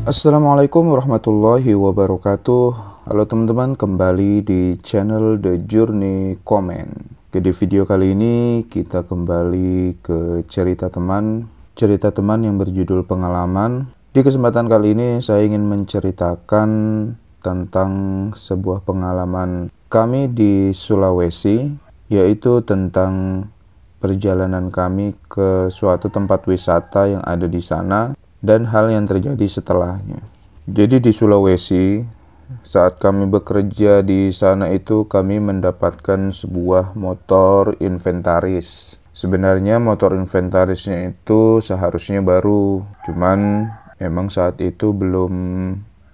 Assalamualaikum warahmatullahi wabarakatuh. Halo teman-teman, kembali di channel The Journey Comment. Di video kali ini kita kembali ke cerita teman yang berjudul pengalaman. Di kesempatan kali ini saya ingin menceritakan tentang sebuah pengalaman kami di Sulawesi, yaitu tentang perjalanan kami ke suatu tempat wisata yang ada di sana dan hal yang terjadi setelahnya. Jadi di Sulawesi, saat kami bekerja di sana itu kami mendapatkan sebuah motor inventaris. Sebenarnya motor inventarisnya itu seharusnya baru, cuman emang saat itu belum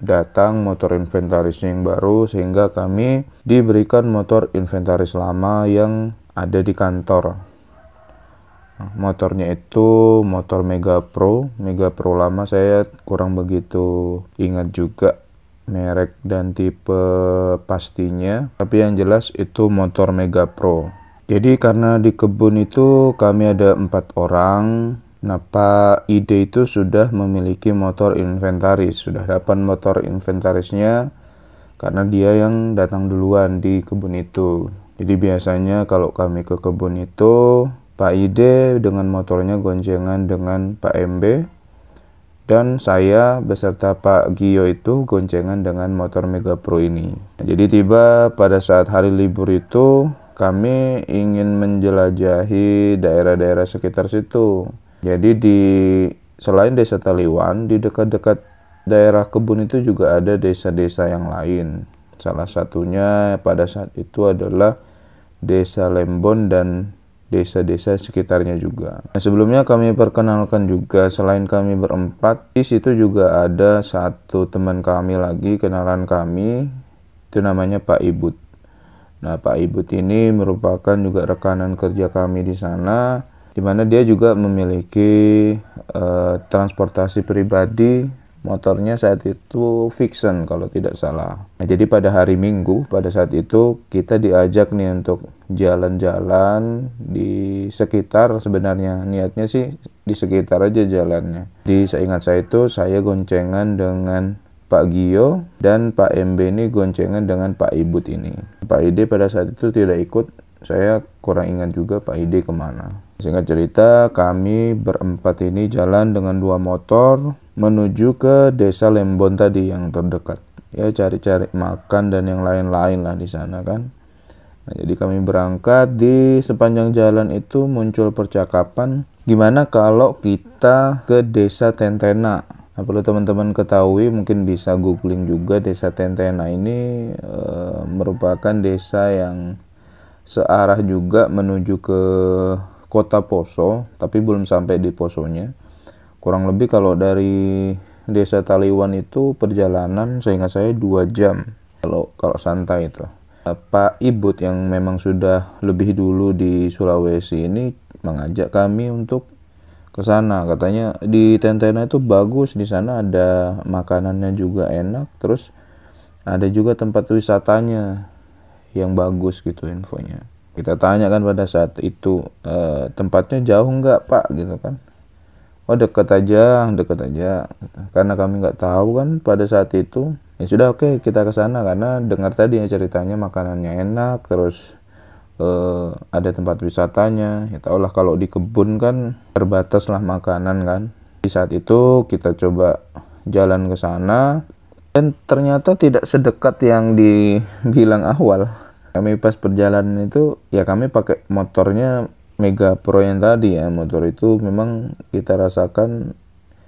datang motor inventarisnya yang baru, sehingga kami diberikan motor inventaris lama yang ada di kantor. Motornya itu motor Mega Pro lama, saya kurang begitu ingat juga merek dan tipe pastinya, tapi yang jelas itu motor Mega Pro. Jadi karena di kebun itu kami ada 4 orang. Nah, Pak Ide itu sudah memiliki motor inventaris, sudah dapat motor inventarisnya karena dia yang datang duluan di kebun itu. Jadi biasanya kalau kami ke kebun itu Pak Ide dengan motornya goncengan dengan Pak MB, dan saya beserta Pak Gio itu goncengan dengan motor Mega Pro ini. Jadi tiba pada saat hari libur itu kami ingin menjelajahi daerah-daerah sekitar situ. Jadi selain desa Taliwan, di dekat-dekat daerah kebun itu juga ada desa-desa yang lain. Salah satunya pada saat itu adalah Desa Lembon dan desa-desa sekitarnya juga. Nah, sebelumnya kami perkenalkan juga, selain kami berempat, di situ juga ada satu teman kami lagi, kenalan kami, itu namanya Pak Ibut. Nah, Pak Ibut ini merupakan juga rekanan kerja kami di sana, di mana dia juga memiliki transportasi pribadi. Motornya saat itu Vixen kalau tidak salah. Nah, jadi pada hari Minggu, pada saat itu kita diajak nih untuk jalan-jalan di sekitar, sebenarnya niatnya sih di sekitar aja jalannya. Di seingat saya itu saya goncengan dengan Pak Gio dan Pak MB ini goncengan dengan Pak Ibut ini. Pak Ide pada saat itu tidak ikut, saya kurang ingat juga Pak Ide kemana. Singkat cerita, kami berempat ini jalan dengan 2 motor menuju ke desa Lembon tadi yang terdekat. Ya, cari-cari makan dan yang lain-lain lah di sana kan. Nah, jadi kami berangkat, di sepanjang jalan itu muncul percakapan, gimana kalau kita ke desa Tentena. Nah, perlu teman-teman ketahui, mungkin bisa googling juga, desa Tentena ini merupakan desa yang searah juga menuju ke Kota Poso, tapi belum sampai di Posonya. Kurang lebih kalau dari desa Taliwan itu perjalanan seingat saya 2 jam kalau santai itu. Pak Ibut yang memang sudah lebih dulu di Sulawesi ini mengajak kami untuk ke sana. Katanya di Tentena itu bagus, di sana ada makanannya juga enak, terus ada juga tempat wisatanya yang bagus gitu infonya. Kita tanya kan pada saat itu, tempatnya jauh nggak Pak gitu kan. Oh, dekat aja. Karena kami nggak tahu kan pada saat itu, ya sudah, oke, kita ke sana karena dengar tadi ya ceritanya makanannya enak, terus ada tempat wisatanya. Ya tau lah kalau di kebun kan terbatas lah makanan kan. Di saat itu kita coba jalan ke sana dan ternyata tidak sedekat yang dibilang awal. Kami pas perjalanan itu ya kami pakai motornya Mega Pro yang tadi ya. Motor itu memang kita rasakan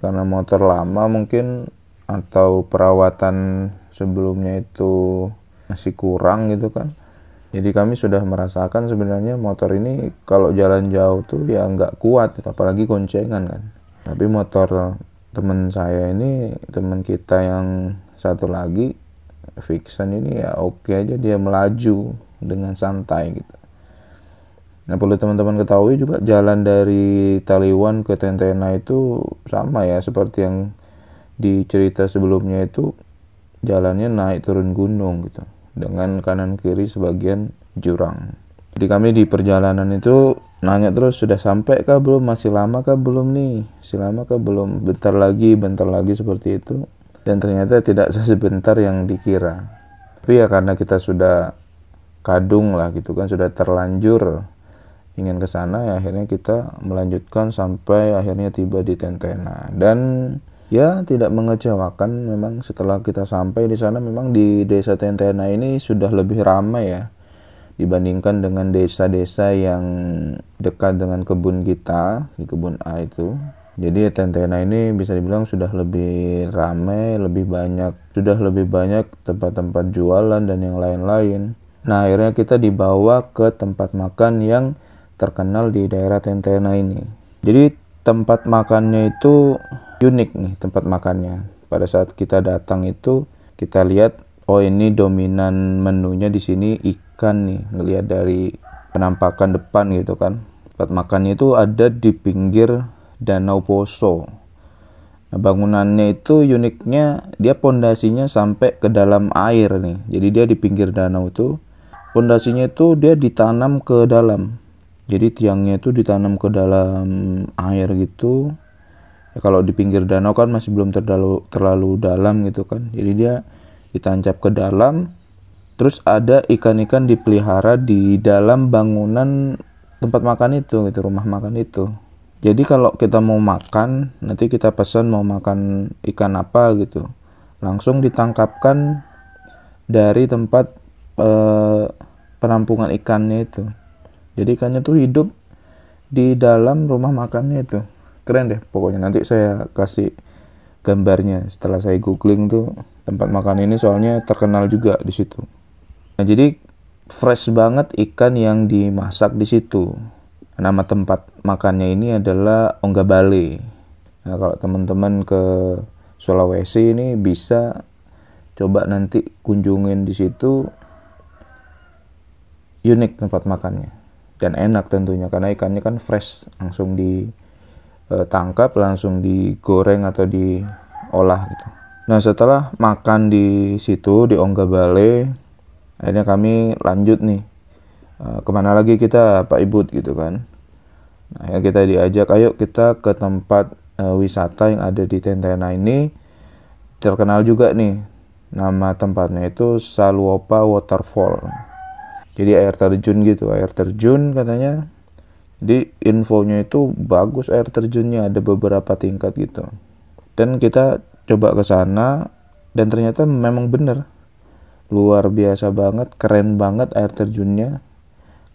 karena motor lama mungkin, atau perawatan sebelumnya itu masih kurang gitu kan. Jadi kami sudah merasakan sebenarnya motor ini kalau jalan jauh tuh ya nggak kuat, apalagi goncengan kan. Tapi motor teman saya ini, teman kita yang satu lagi, Vixen ini ya oke aja, dia melaju dengan santai gitu. Nah, perlu teman-teman ketahui juga, jalan dari Taliwan ke Tentena itu sama ya seperti yang di cerita sebelumnya itu, jalannya naik turun gunung gitu, dengan kanan kiri sebagian jurang. Jadi kami di perjalanan itu nanya terus, sudah sampai kah belum, masih lama kah belum nih, masih lama kah belum, bentar lagi seperti itu. dan ternyata tidak sebentar yang dikira. Tapi ya karena kita sudah kadung lah gitu kan, sudah terlanjur ingin ke sana, ya akhirnya kita melanjutkan sampai akhirnya tiba di Tentena. Dan ya tidak mengecewakan, memang setelah kita sampai di sana memang di desa Tentena ini sudah lebih ramai ya dibandingkan dengan desa-desa yang dekat dengan kebun kita, di kebun A itu. Jadi Tentena ini bisa dibilang sudah lebih ramai, sudah lebih banyak tempat-tempat jualan dan yang lain-lain. Nah, akhirnya kita dibawa ke tempat makan yang terkenal di daerah Tentena ini. Jadi tempat makannya itu unik nih, tempat makannya. Pada saat kita datang itu kita lihat, oh ini dominan menunya di sini ikan nih, ngelihat dari penampakan depan gitu kan. Tempat makannya itu ada di pinggir Danau Poso. Nah, bangunannya itu uniknya dia pondasinya sampai ke dalam air nih. Jadi dia di pinggir danau itu, pondasinya itu dia ditanam ke dalam. Jadi tiangnya itu ditanam ke dalam air gitu. Ya, kalau di pinggir danau kan masih belum terlalu dalam gitu kan. Jadi dia ditancap ke dalam. Terus ada ikan-ikan dipelihara di dalam bangunan tempat makan itu gitu, rumah makan itu. Jadi kalau kita mau makan, nanti kita pesan mau makan ikan apa gitu, langsung ditangkapkan dari tempat penampungan ikannya itu. Jadi ikannya tuh hidup di dalam rumah makannya itu. Keren deh pokoknya, nanti saya kasih gambarnya setelah saya googling tuh tempat makan ini, soalnya terkenal juga di situ. Nah, jadi fresh banget ikan yang dimasak di situ. Nama tempat makannya ini adalah Onggabale. Nah, kalau teman-teman ke Sulawesi ini bisa coba nanti kunjungin di situ. Unik tempat makannya dan enak tentunya karena ikannya kan fresh, langsung ditangkap, langsung digoreng atau diolah gitu. Nah, setelah makan di situ di Onggabale, akhirnya kami lanjut nih. Kemana lagi kita Pak Ibut gitu kan. Nah, kita diajak, ayo kita ke tempat wisata yang ada di Tentena ini. Terkenal juga nih, nama tempatnya itu Saluopa Waterfall. Jadi air terjun katanya. Jadi infonya itu bagus, air terjunnya ada beberapa tingkat gitu. Dan kita coba ke sana dan ternyata memang bener, luar biasa banget, keren banget air terjunnya.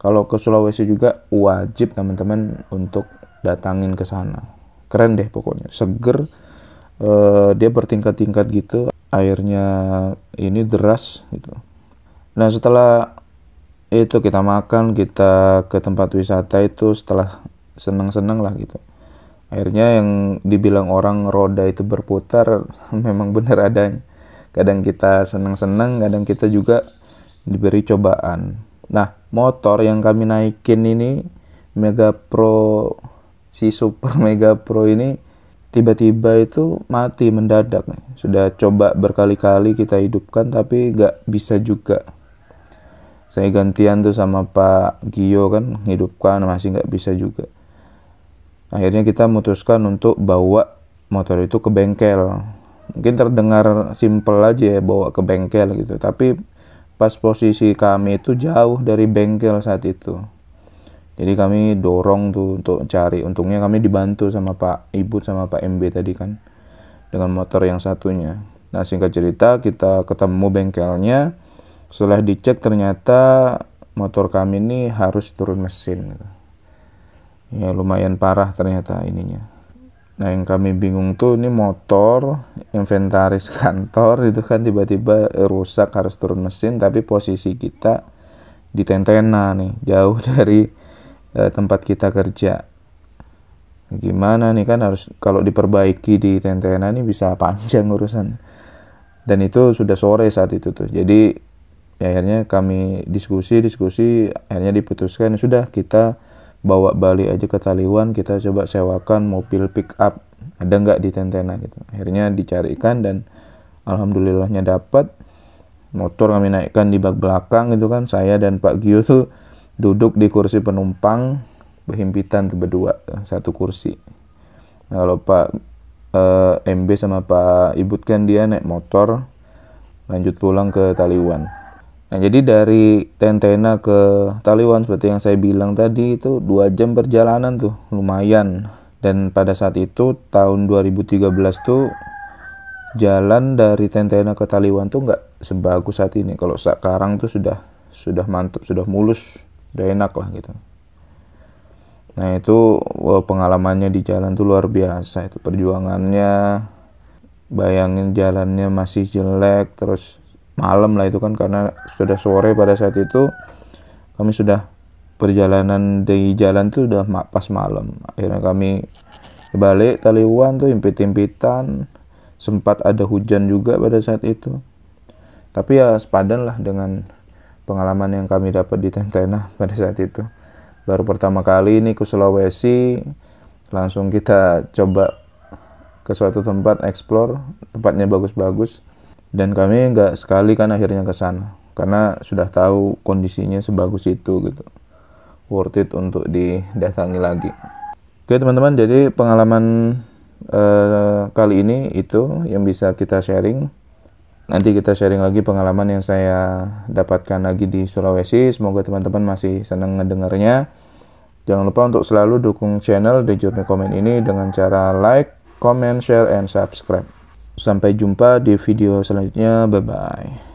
Kalau ke Sulawesi juga wajib teman-teman untuk datangin ke sana. Keren deh pokoknya, seger. Dia bertingkat-tingkat gitu, airnya ini deras gitu. Nah, setelah itu kita makan, kita ke tempat wisata itu, setelah seneng-seneng lah gitu. Akhirnya yang dibilang orang roda itu berputar memang bener adanya. Kadang kita seneng-seneng, kadang kita juga diberi cobaan. Nah, motor yang kami naikin ini Mega Pro, si Super Mega Pro ini tiba-tiba itu mati mendadak nih. Sudah coba berkali-kali kita hidupkan tapi gak bisa juga. Saya gantian tuh sama Pak Gio kan, hidupkan masih gak bisa juga. Akhirnya kita memutuskan untuk bawa motor itu ke bengkel. Mungkin terdengar simple aja ya bawa ke bengkel gitu, tapi pas posisi kami itu jauh dari bengkel saat itu. Jadi kami dorong tuh untuk cari. Untungnya kami dibantu sama Pak Ibut sama Pak MB tadi kan, dengan motor yang satunya. Nah, singkat cerita kita ketemu bengkelnya. Setelah dicek ternyata motor kami ini harus turun mesin gitu. Ya lumayan parah ternyata ininya. Nah, yang kami bingung tuh, ini motor inventaris kantor itu kan tiba-tiba rusak, harus turun mesin, tapi posisi kita di Tentena nih, jauh dari tempat kita kerja. Gimana nih kan, harus kalau diperbaiki di Tentena nih bisa panjang urusan. Dan itu sudah sore saat itu tuh. Jadi ya, akhirnya kami diskusi, akhirnya diputuskan sudah kita bawa balik aja ke Taliwan, kita coba sewakan mobil pick up, ada nggak di Tentena gitu. Akhirnya dicarikan dan alhamdulillahnya dapat. Motor kami naikkan di bak belakang gitu kan, saya dan Pak Gio tuh duduk di kursi penumpang, berhimpitan tuh berdua, satu kursi. Nah, kalau Pak MB sama Pak Ibut kan dia naik motor lanjut pulang ke Taliwan. Nah, jadi dari Tentena ke Taliwan seperti yang saya bilang tadi itu 2 jam perjalanan tuh, lumayan. Dan pada saat itu tahun 2013 tuh jalan dari Tentena ke Taliwan tuh nggak sebagus saat ini. Kalau sekarang tuh sudah mantap, sudah mulus, udah enak lah gitu. Nah, itu pengalamannya di jalan tuh luar biasa, itu perjuangannya. Bayangin jalannya masih jelek, terus malam lah itu kan, karena sudah sore pada saat itu. Kami sudah perjalanan di jalan tuh udah pas malam. Akhirnya kami balik Taliwan tuh impit-impitan. Sempat ada hujan juga pada saat itu. Tapi ya sepadan lah dengan pengalaman yang kami dapat di Tentena pada saat itu. Baru pertama kali ini ke Sulawesi, langsung kita coba ke suatu tempat explore, tempatnya bagus-bagus. Dan kami nggak sekali kan akhirnya ke sana, karena sudah tahu kondisinya sebagus itu gitu. Worth it untuk didatangi lagi. Oke teman-teman, jadi pengalaman kali ini itu yang bisa kita sharing. Nanti kita sharing lagi pengalaman yang saya dapatkan lagi di Sulawesi. Semoga teman-teman masih senang ngedengarnya. Jangan lupa untuk selalu dukung channel The Journey Comment ini dengan cara like, comment, share, and subscribe. Sampai jumpa di video selanjutnya. Bye-bye.